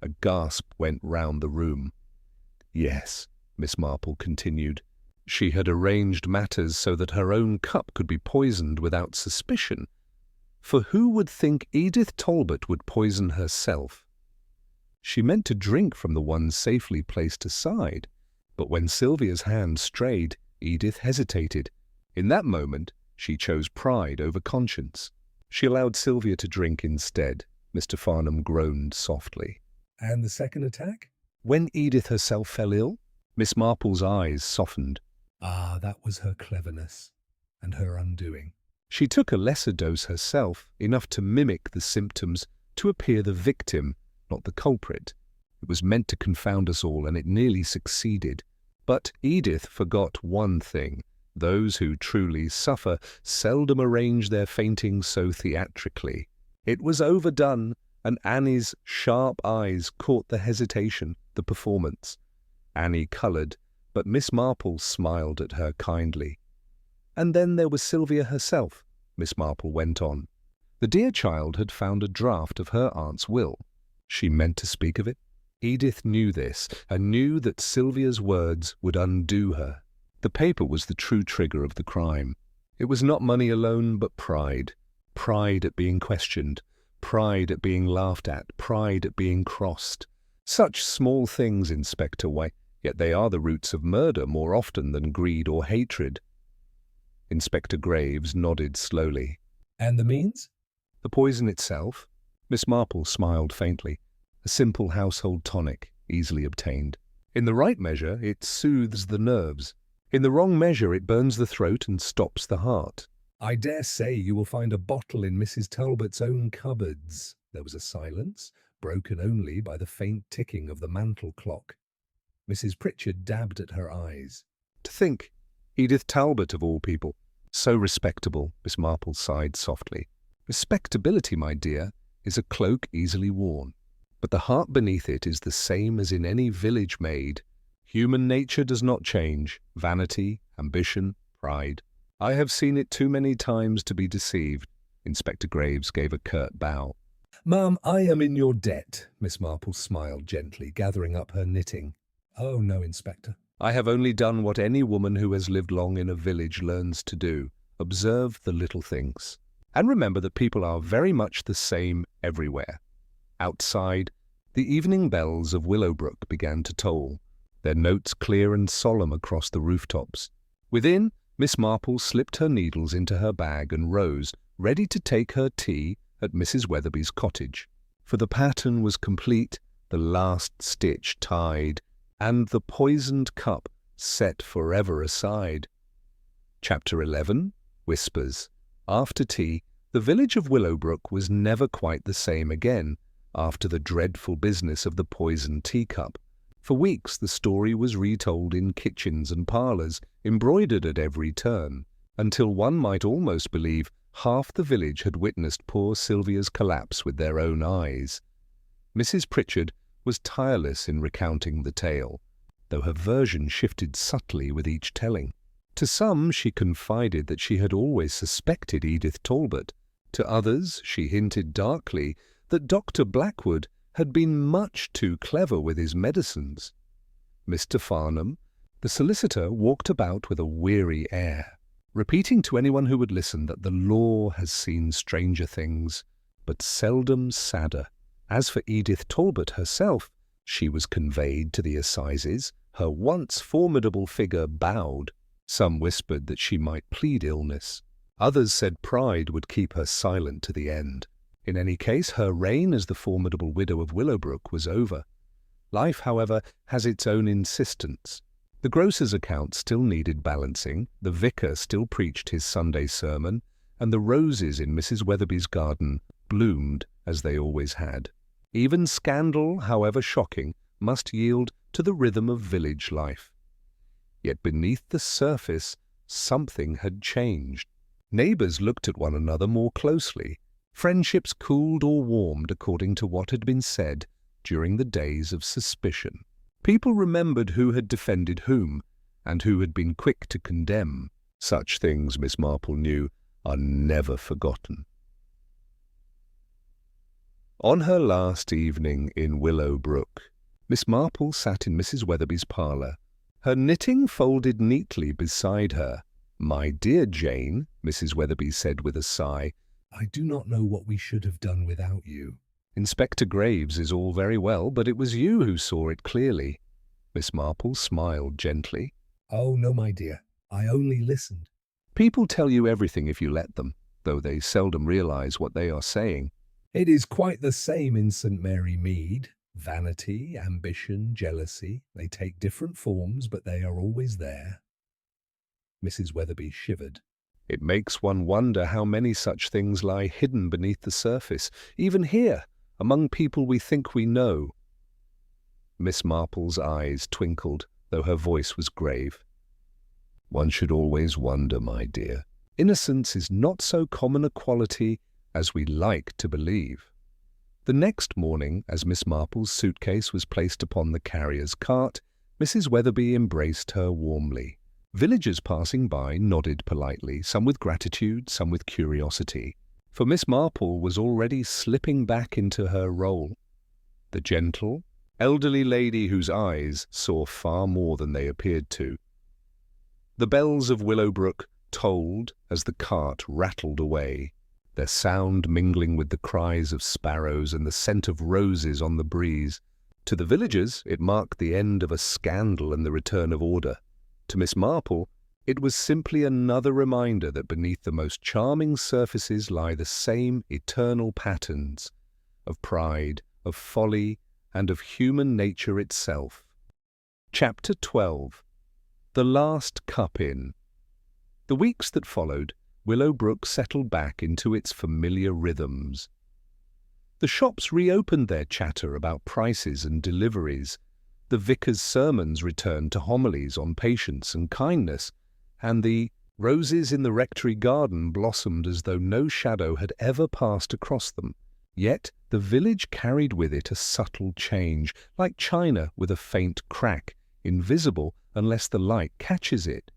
Speaker 1: A gasp went round the room. Yes, Miss Marple continued. She had arranged matters so that her own cup could be poisoned without suspicion. For who would think Edith Talbot would poison herself? She meant to drink from the one safely placed aside, but when Sylvia's hand strayed, Edith hesitated. In that moment, she chose pride over conscience. She allowed Sylvia to drink instead. Mr. Farnham groaned softly.
Speaker 2: And the second attack?
Speaker 1: When Edith herself fell ill, Miss Marple's eyes softened.
Speaker 2: Ah, that was her cleverness, and her undoing.
Speaker 1: She took a lesser dose herself, enough to mimic the symptoms, to appear the victim, not the culprit. It was meant to confound us all, and it nearly succeeded. But Edith forgot one thing. Those who truly suffer seldom arrange their fainting so theatrically. It was overdone, and Annie's sharp eyes caught the hesitation, the performance. Annie coloured, but Miss Marple smiled at her kindly. And then there was Sylvia herself, Miss Marple went on. The dear child had found a draft of her aunt's will. She meant to speak of it. Edith knew this, and knew that Sylvia's words would undo her. The paper was the true trigger of the crime. It was not money alone, but pride. Pride at being questioned, pride at being laughed at, pride at being crossed. Such small things, Inspector White, yet they are the roots of murder more often than greed or hatred. Inspector Graves nodded slowly.
Speaker 2: And the means?
Speaker 1: The poison itself? Miss Marple smiled faintly. A simple household tonic, easily obtained. In the right measure, it soothes the nerves. In the wrong measure, it burns the throat and stops the heart.
Speaker 2: I dare say you will find a bottle in Mrs. Talbot's own cupboards. There was a silence, broken only by the faint ticking of the mantel clock. Mrs. Pritchard dabbed at her eyes.
Speaker 1: To think, Edith Talbot of all people. So respectable, Miss Marple sighed softly. Respectability, my dear, is a cloak easily worn. But the heart beneath it is the same as in any village maid. Human nature does not change. Vanity, ambition, pride. I have seen it too many times to be deceived. Inspector Graves gave a curt bow.
Speaker 2: Ma'am, I am in your debt, Miss Marple smiled gently, gathering up her knitting. Oh, no, Inspector.
Speaker 1: I have only done what any woman who has lived long in a village learns to do. Observe the little things. And remember that people are very much the same everywhere. Outside, the evening bells of Willowbrook began to toll, their notes clear and solemn across the rooftops. Within, Miss Marple slipped her needles into her bag and rose, ready to take her tea at Mrs. Weatherby's cottage. For the pattern was complete, the last stitch tied, and the poisoned cup set forever aside. Chapter 11. Whispers. After tea, the village of Willowbrook was never quite the same again after the dreadful business of the poisoned teacup. For weeks the story was retold in kitchens and parlours, embroidered at every turn, until one might almost believe half the village had witnessed poor Sylvia's collapse with their own eyes. Mrs. Pritchard was tireless in recounting the tale, though her version shifted subtly with each telling. To some she confided that she had always suspected Edith Talbot. To others she hinted darkly that Dr. Blackwood had been much too clever with his medicines. Mr. Farnham, the solicitor, walked about with a weary air, repeating to anyone who would listen that the law has seen stranger things, but seldom sadder. As for Edith Talbot herself, she was conveyed to the assizes, her once formidable figure bowed. Some whispered that she might plead illness. Others said pride would keep her silent to the end. In any case, her reign as the formidable widow of Willowbrook was over. Life, however, has its own insistence. The grocer's account still needed balancing, the vicar still preached his Sunday sermon, and the roses in Mrs. Weatherby's garden bloomed as they always had. Even scandal, however shocking, must yield to the rhythm of village life. Yet beneath the surface, something had changed. Neighbours looked at one another more closely. Friendships cooled or warmed according to what had been said during the days of suspicion. People remembered who had defended whom, and who had been quick to condemn. Such things, Miss Marple knew, are never forgotten. On her last evening in Willowbrook, Miss Marple sat in Mrs. Weatherby's parlour, her knitting folded neatly beside her. "My dear Jane," Mrs. Weatherby said with a sigh,
Speaker 2: I do not know what we should have done without you.
Speaker 1: "Inspector Graves is all very well, but it was you who saw it clearly." Miss Marple smiled gently.
Speaker 2: Oh, no, my dear. I only listened.
Speaker 1: "People tell you everything if you let them, though they seldom realize what they are saying."
Speaker 2: It is quite the same in St. Mary Mead. Vanity, ambition, jealousy, they take different forms, but they are always there. Mrs. Weatherby shivered.
Speaker 1: It makes one wonder how many such things lie hidden beneath the surface, even here, among people we think we know. Miss Marple's eyes twinkled, though her voice was grave. "One should always wonder, my dear. Innocence is not so common a quality as we like to believe." The next morning, as Miss Marple's suitcase was placed upon the carrier's cart, Mrs. Weatherby embraced her warmly. Villagers passing by nodded politely, some with gratitude, some with curiosity, for Miss Marple was already slipping back into her role. The gentle, elderly lady whose eyes saw far more than they appeared to. The bells of Willowbrook tolled as the cart rattled away, their sound mingling with the cries of sparrows and the scent of roses on the breeze. To the villagers, it marked the end of a scandal and the return of order. To Miss Marple, it was simply another reminder that beneath the most charming surfaces lie the same eternal patterns of pride, of folly, and of human nature itself. Chapter 12. The Last Cup In. The weeks that followed, Willowbrook settled back into its familiar rhythms. The shops reopened their chatter about prices and deliveries. The vicar's sermons returned to homilies on patience and kindness, and the roses in the rectory garden blossomed as though no shadow had ever passed across them. Yet the village carried with it a subtle change, like china with a faint crack, invisible unless the light catches it.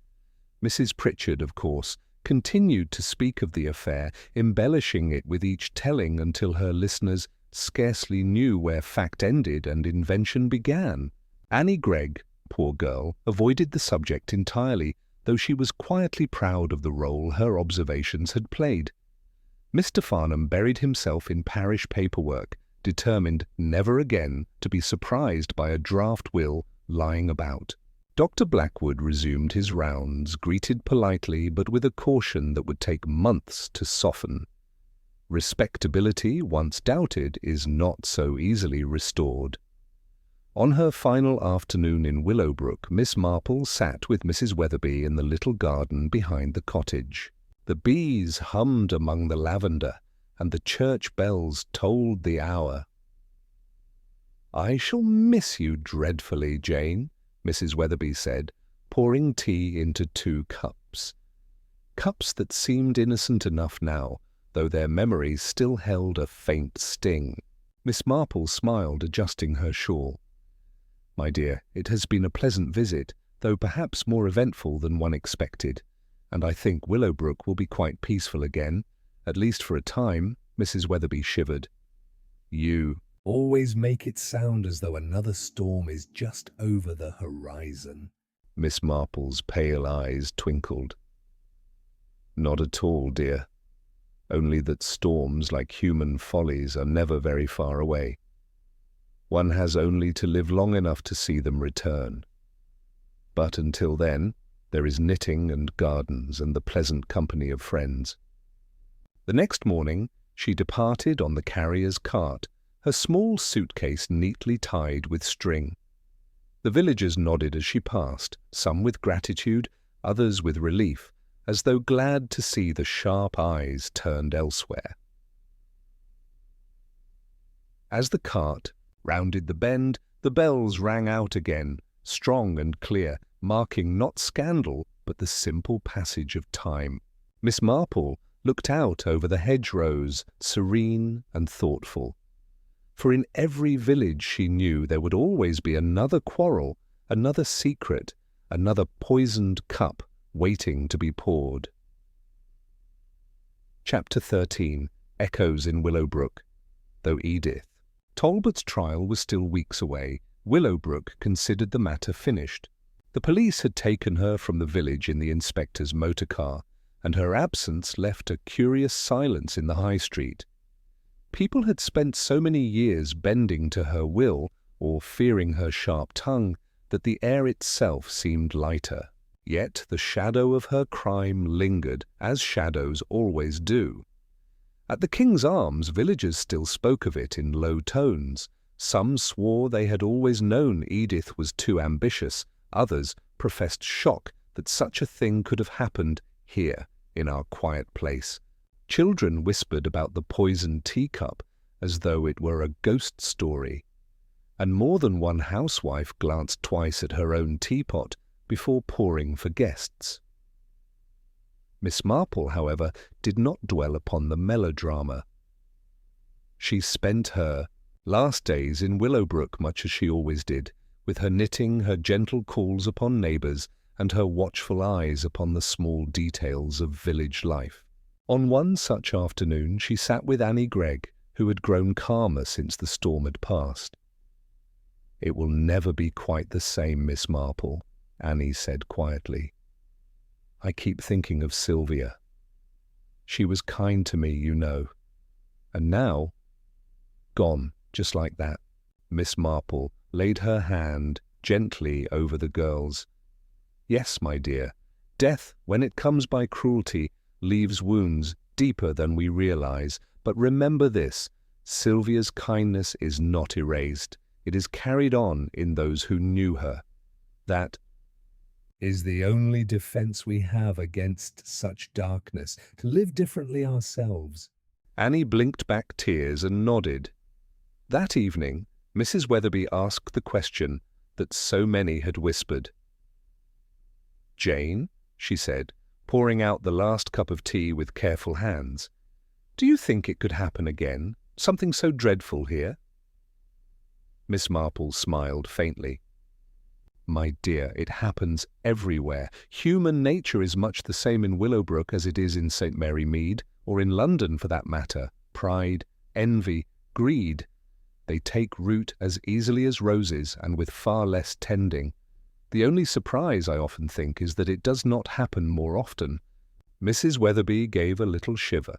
Speaker 1: Mrs. Pritchard, of course, continued to speak of the affair, embellishing it with each telling until her listeners scarcely knew where fact ended and invention began. Annie Gregg, poor girl, avoided the subject entirely, though she was quietly proud of the role her observations had played. Mr. Farnham buried himself in parish paperwork, determined never again to be surprised by a draft will lying about. Dr. Blackwood resumed his rounds, greeted politely but with a caution that would take months to soften. Respectability, once doubted, is not so easily restored. On her final afternoon in Willowbrook, Miss Marple sat with Mrs. Weatherby in the little garden behind the cottage. The bees hummed among the lavender, and the church bells tolled the hour. "I shall miss you dreadfully, Jane," Mrs. Weatherby said, pouring tea into 2 cups. Cups that seemed innocent enough now, though their memories still held a faint sting. Miss Marple smiled, adjusting her shawl. "My dear, it has been a pleasant visit, though perhaps more eventful than one expected, and I think Willowbrook will be quite peaceful again, at least for a time." Mrs. Weatherby shivered. "You
Speaker 2: always make it sound as though another storm is just over the horizon."
Speaker 1: Miss Marple's pale eyes twinkled. "Not at all, dear. Only that storms, like human follies, are never very far away. One has only to live long enough to see them return. But until then, there is knitting and gardens and the pleasant company of friends." The next morning, she departed on the carrier's cart, her small suitcase neatly tied with string. The villagers nodded as she passed, some with gratitude, others with relief, as though glad to see the sharp eyes turned elsewhere. As the cart rounded the bend, the bells rang out again, strong and clear, marking not scandal, but the simple passage of time. Miss Marple looked out over the hedgerows, serene and thoughtful. For in every village she knew there would always be another quarrel, another secret, another poisoned cup waiting to be poured. Chapter 13. Echoes in Willowbrook. Though Edith Talbot's trial was still weeks away, Willowbrook considered the matter finished. The police had taken her from the village in the inspector's motor car, and her absence left a curious silence in the high street. People had spent so many years bending to her will, or fearing her sharp tongue, that the air itself seemed lighter. Yet the shadow of her crime lingered, as shadows always do. At the King's Arms, villagers still spoke of it in low tones. Some swore they had always known Edith was too ambitious. Others professed shock that such a thing could have happened here, in our quiet place. Children whispered about the poisoned teacup as though it were a ghost story, and more than one housewife glanced twice at her own teapot before pouring for guests. Miss Marple, however, did not dwell upon the melodrama. She spent her last days in Willowbrook much as she always did, with her knitting, her gentle calls upon neighbours, and her watchful eyes upon the small details of village life. On one such afternoon she sat with Annie Gregg, who had grown calmer since the storm had passed. "It will never be quite the same, Miss Marple," Annie said quietly. I keep thinking of Sylvia. She was kind to me, you know. And now, gone, just like that. Miss Marple laid her hand gently over the girl's. Yes, my dear, death, when it comes by cruelty, leaves wounds deeper than we realize. But remember this, Sylvia's kindness is not erased. It is carried on in those who knew her. That
Speaker 2: is the only defense we have against such darkness, to live differently ourselves.
Speaker 1: Annie blinked back tears and nodded. That evening, Mrs. Weatherby asked the question that so many had whispered. Jane, she said, pouring out the last cup of tea with careful hands, do you think it could happen again? Something so dreadful here? Miss Marple smiled faintly. My dear, it happens everywhere. Human nature is much the same in Willowbrook as it is in St. Mary Mead, or in London for that matter. Pride, envy, greed. They take root as easily as roses and with far less tending. The only surprise, I often think, is that it does not happen more often. Mrs. Weatherby gave a little shiver.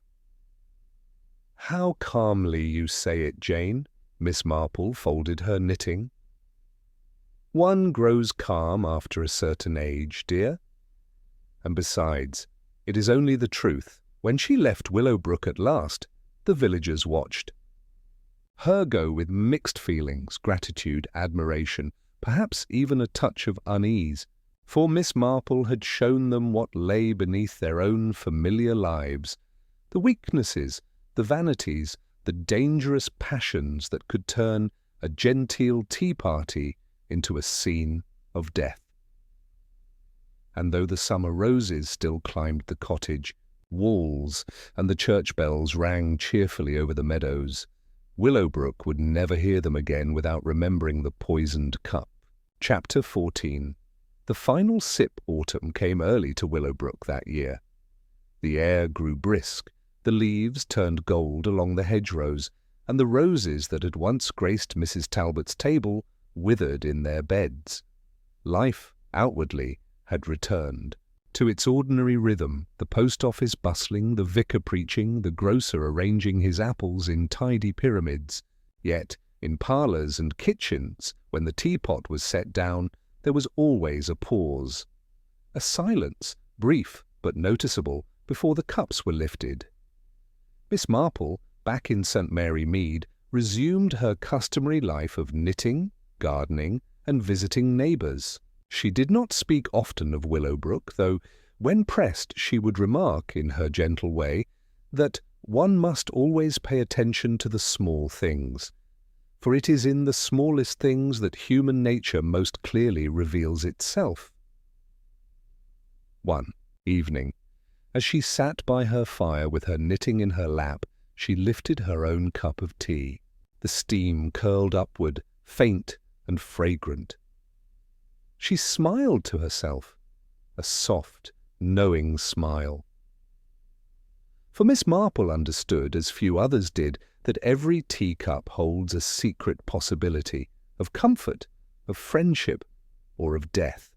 Speaker 1: How calmly you say it, Jane. Miss Marple folded her knitting. One grows calm after a certain age, dear. And besides, it is only the truth. When she left Willowbrook at last, the villagers watched her go with mixed feelings, gratitude, admiration, perhaps even a touch of unease, for Miss Marple had shown them what lay beneath their own familiar lives, the weaknesses, the vanities, the dangerous passions that could turn a genteel tea-party into a scene of death. And though the summer roses still climbed the cottage walls and the church bells rang cheerfully over the meadows, Willowbrook would never hear them again without remembering the poisoned cup. Chapter 14. The final sip autumn came early to Willowbrook that year. The air grew brisk, the leaves turned gold along the hedgerows, and the roses that had once graced Mrs. Talbot's table withered in their beds. Life, outwardly, had returned to its ordinary rhythm, the post office bustling, the vicar preaching, the grocer arranging his apples in tidy pyramids. Yet, in parlours and kitchens, when the teapot was set down, there was always a pause. A silence, brief but noticeable, before the cups were lifted. Miss Marple, back in St. Mary Mead, resumed her customary life of knitting, gardening, and visiting neighbours. She did not speak often of Willowbrook, though when pressed she would remark, in her gentle way, that one must always pay attention to the small things, for it is in the smallest things that human nature most clearly reveals itself. One evening, as she sat by her fire with her knitting in her lap, she lifted her own cup of tea. The steam curled upward, faint and fragrant. She smiled to herself, a soft, knowing smile. For Miss Marple understood, as few others did, that every teacup holds a secret possibility of comfort, of friendship, or of death.